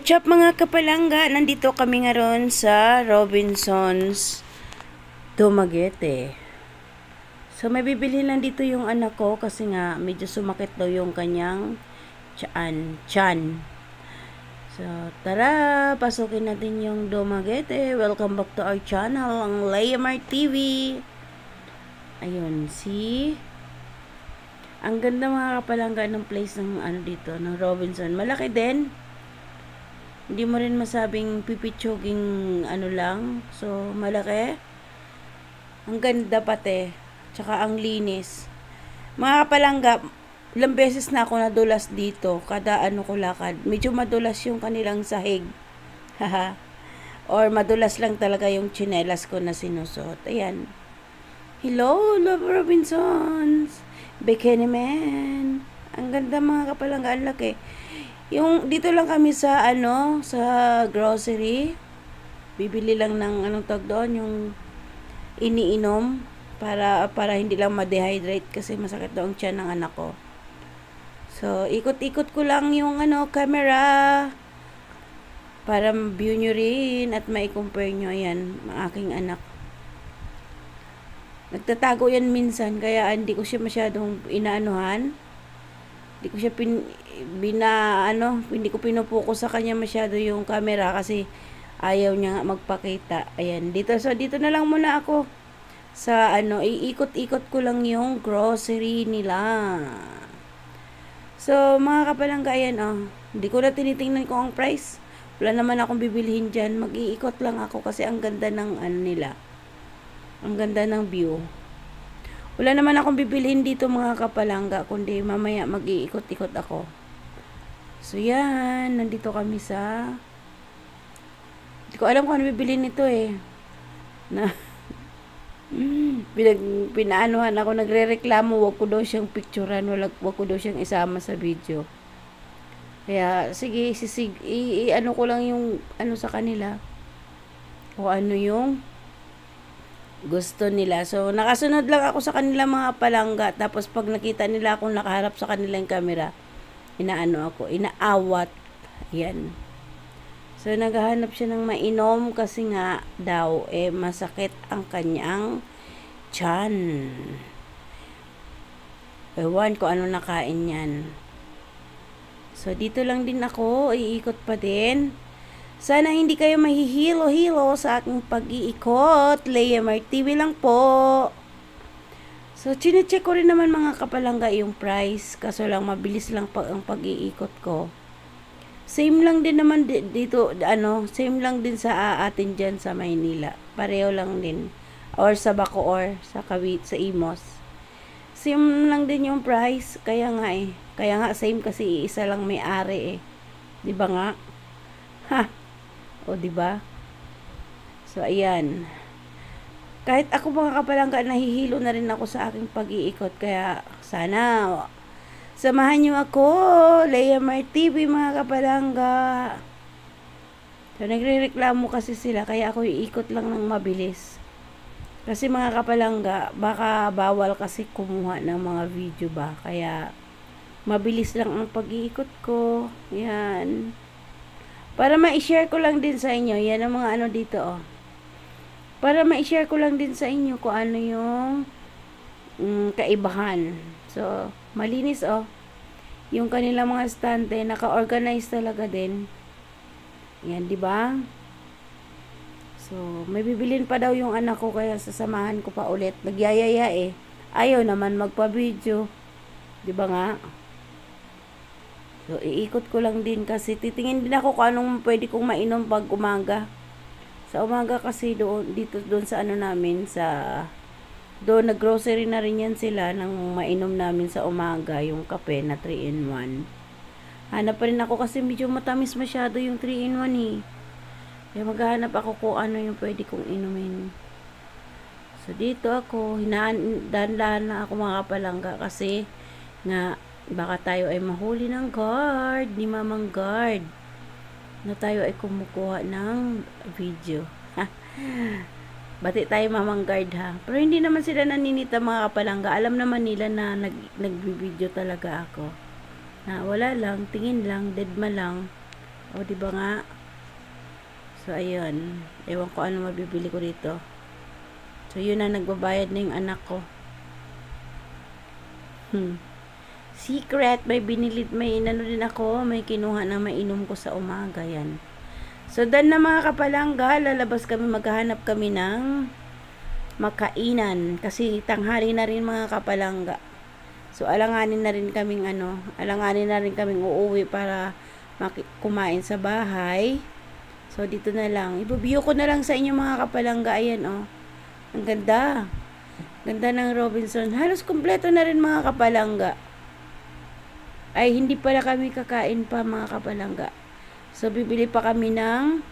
What's up mga kapalangga? Nandito kami ngayon sa Robinsons Dumaguete. So may bibili lang dito yung anak ko kasi nga medyo sumakit daw yung kanyang tiyan. So tara, pasukin natin yung Dumaguete. Welcome back to our channel, ang Leamar TV. Ayun, ang ganda mga kapalangga ng place ng dito, ng Robinson. Malaki din. Hindi mo rin masabing pipitsuging lang. So, malaki. Ang ganda pati. Tsaka ang linis. Mga kapalangga, ilang beses na ako nadulas dito. Kada ko lakad. Medyo madulas yung kanilang sahig. Haha. Or madulas lang talaga yung tsinelas ko na sinusuot. Ayan. Hello, Love Robinsons. Bikini Man. Ang ganda mga kapalangga. Ang laki. Yung dito lang kami sa sa grocery. Bibili lang ng tawag doon, yung iniinom para hindi lang ma-dehydrate kasi masakit daw ang tiyan ng anak ko. So, ikot-ikot ko lang yung camera para view nyo rin at mai-compare nyo. Ayan, ang aking anak. Nagtatago yan minsan kaya hindi ko siya masyadong inaanuhan. Hindi ko siya hindi ko pinupokus sa kanya masyado yung camera kasi ayaw niya nga magpakita. Ayan, dito na lang muna ako sa iikot-ikot ko lang yung grocery nila. So, mga kapalangga, ayan hindi ko na tinitingnan ko ang price. Wala naman akong bibilhin dyan. Mag-iikot lang ako kasi ang ganda ng nila. Ang ganda ng view. Wala naman akong bibilhin dito mga kapalangga, kundi mamaya mag-iikot-ikot ako. So yan, nandito kami sa... Hindi ko alam kung ano bibilhin nito Pinaanuhan ako, nagre-reklamo, wag ko daw siyang picturean, wag ko daw siyang isama sa video. Kaya, sige, ko lang yung sa kanila. O yung gusto nila. So, nakasunod lang ako sa kanila mga palangga. Tapos, pag nakita nila akong nakaharap sa kanilang camera, inaawat. Yan. So, naghahanap siya ng mainom kasi nga daw, masakit ang kanyang tiyan. Ewan ko ano nakain yan. So, dito lang din ako. Iikot pa din. Sana hindi kayo mahihilo-hilo sa aking pag-iikot. Leamar TV lang po. So, chinecheck ko rin naman mga kapalangga yung price. Kaso lang, mabilis lang ang pag-iikot ko. Same lang din naman dito, same lang din sa atin dyan sa Maynila. Pareho lang din. Or sa Bacoor, sa Cavite, sa Imos. Same lang din yung price. Kaya nga same kasi isa lang may-ari Diba nga? Ha! O, diba? So, ayan. Kahit ako mga kapalangga, nahihilo na rin ako sa aking pag-iikot. Kaya, sana, samahan nyo ako, Leamar TV, mga kapalangga. So, nagre-reklamo kasi sila, kaya ako iikot lang ng mabilis. Kasi mga kapalangga, baka bawal kasi kumuha ng mga video ba. Kaya, mabilis lang ang pag-iikot ko. Yan. Para ma-share ko lang din sa inyo, yan ang mga dito Para ma-share ko lang din sa inyo kung ano yung kaibahan. So, malinis yung kanilang mga stante, naka-organize talaga din. Yan, di ba? So, may bibilin pa daw yung anak ko kaya sasamahan ko pa ulit. Nagyayaya Ayaw naman magpa-video. Di ba nga? So, iikot ko lang din kasi titingin din ako kung anong pwede kong mainom pag umaga. Sa umaga kasi doon sa namin, doon nag-grocery na rin yan sila ng mainom namin sa umaga, yung kape na 3-in-1. Hanap pa rin ako kasi medyo matamis masyado yung 3-in-1 Kaya maghahanap ako kung ano yung pwede kong inumin. So, dito ako, dahan-dahan na ako mga kapalangga kasi nga, baka tayo ay mahuli ng guard, ni Mamang Guard, na tayo ay kumukuha ng video. Bati tayo Mamang Guard Pero hindi naman sila naninita mga kapalangga. Alam naman nila na nag-video talaga ako. Na wala lang, tingin lang, deadma lang. O, di ba nga? So, ayun. Ewan ko ano mabibili ko dito. So, yun na, nagbabayad na yung anak ko. Secret, may inano din ako, may kinuha na mainom ko sa umaga, yan. So, dan na mga kapalangga, lalabas kami, maghahanap kami ng makainan. Kasi tanghali na rin mga kapalangga. So, alanganin na rin kaming uuwi para kumain sa bahay. So, dito na lang. Ibubio ko na lang sa inyo mga kapalangga. Ayan, oh. Ang ganda. Ganda ng Robinson. Halos kumpleto na rin mga kapalangga. Ay, hindi pala kami kakain pa mga kapalangga. So, bibili pa kami ng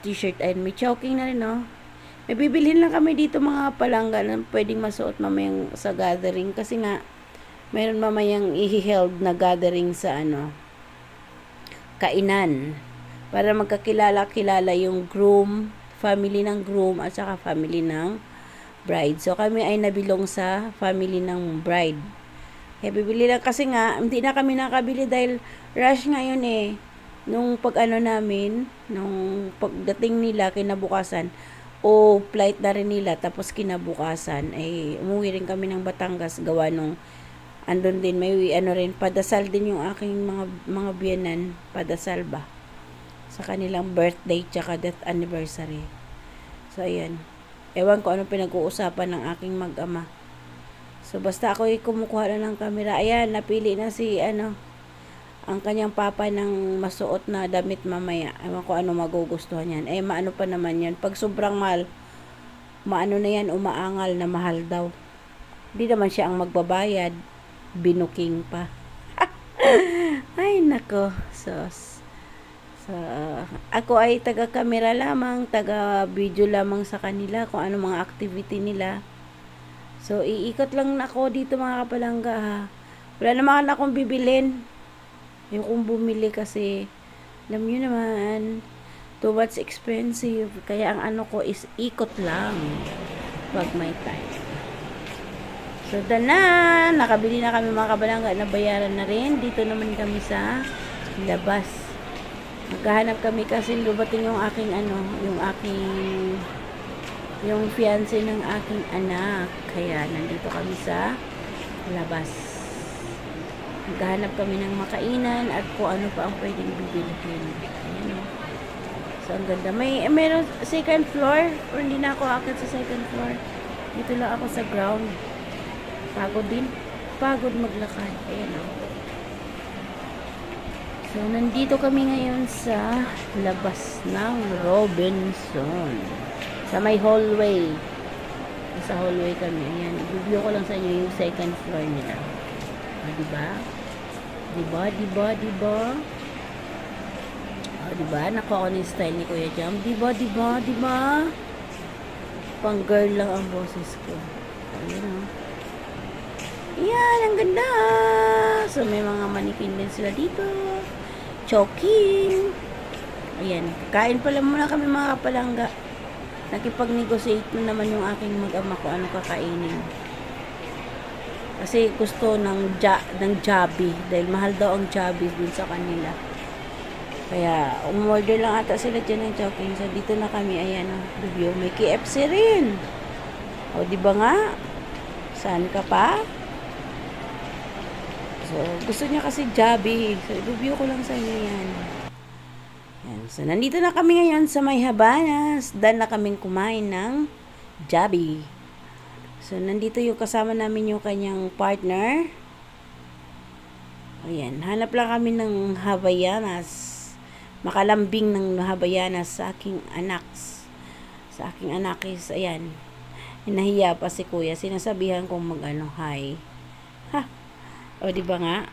t-shirt. Ayun, may choking na rin, oh. May bibilhin lang kami dito mga kapalangga na pwedeng masuot mamayang sa gathering. Kasi nga, mayroon mamayang i-held na gathering sa kainan. Para magkakilala-kilala yung groom, family ng groom, at saka family ng bride. So, kami ay nabilong sa family ng bride. Kaya bibili lang kasi nga, hindi na kami nakabili dahil rush ngayon eh. Nung namin, nung pagdating nila, kinabukasan, flight na rin nila, tapos kinabukasan, umuwi rin kami ng Batangas, gawa nung, andun din, may padasal din yung aking mga biyanan, padasal ba? Sa kanilang birthday, tsaka death anniversary. So, ayan. Ewan ko ano pinag-uusapan ng aking mag-ama. So, basta ako kumukuha na ng camera. Ayan, napili na si, ang kanyang papa ng masuot na damit mamaya. Ewan ko ano magugustuhan yan. Maano pa naman yan. Pag sobrang mahal, maano na yan, umaangal na mahal daw. Hindi naman siya ang magbabayad. Binuking pa. Ay, nako. So, ako ay taga-camera lamang, taga-video lamang sa kanila, kung ano mga activity nila. So, iikot lang ako dito mga kapalangga, ha. Wala naman akong bibilin. Yung bumili kasi, alam nyo naman, too much expensive. Kaya ang ko is ikot lang pag may time. So, na, nakabili na kami mga kapalangga, nabayaran na rin. Dito naman kami sa labas. Maghahanap kami kasi dumating yung yung fiancé ng aking anak. Kaya nandito kami sa labas. Maghahanap kami ng makainan at kung ano pa ang pwedeng bibilihin. Ayan, oh. So, ang ganda. Meron second floor. Pero hindi na ako akit sa second floor. Dito lang ako sa ground. Pagod din. Pagod maglakad. Ayan, oh. So, nandito kami ngayon sa labas ng Robinson. Sa may hallway. Sa hallway kami. Ayan. I-review ko lang sa inyo yung second floor nila. Diba? Diba? Diba? Nakuha ko ni style ni Kuya Jam. Diba? Pang girl lang ang boses ko. Ayan, oh. Ayan, ang ganda. So, may mga manikin din sila dito. Choking. Ayan. Kain pala muna kami mga kapalangga. Nakipag-negotiate na naman yung aking mag-ama ko ano kakainin. Kasi gusto ng Jollibee. Dahil mahal daw ang Jollibee dun sa kanila. Kaya, umorder lang ata sila dyan ng choking. So, dito na kami. Ayan, oh, review. May KFC rin. O, diba nga? Saan ka pa? So, gusto niya kasi Jollibee. So, i-review ko lang sa inyo yan. Yan. So, nandito na kami ngayon sa may Habanas. Dan na kaming kumain ng Jollibee. So, nandito yung kasama namin yung kanyang partner. Ayan. Hanap lang kami ng Havaianas. Makalambing ng Havaianas sa aking anak. Sa aking anakis. Ayan. Nahiya pa si kuya. Sinasabihan kong hi. Ha? O, diba nga?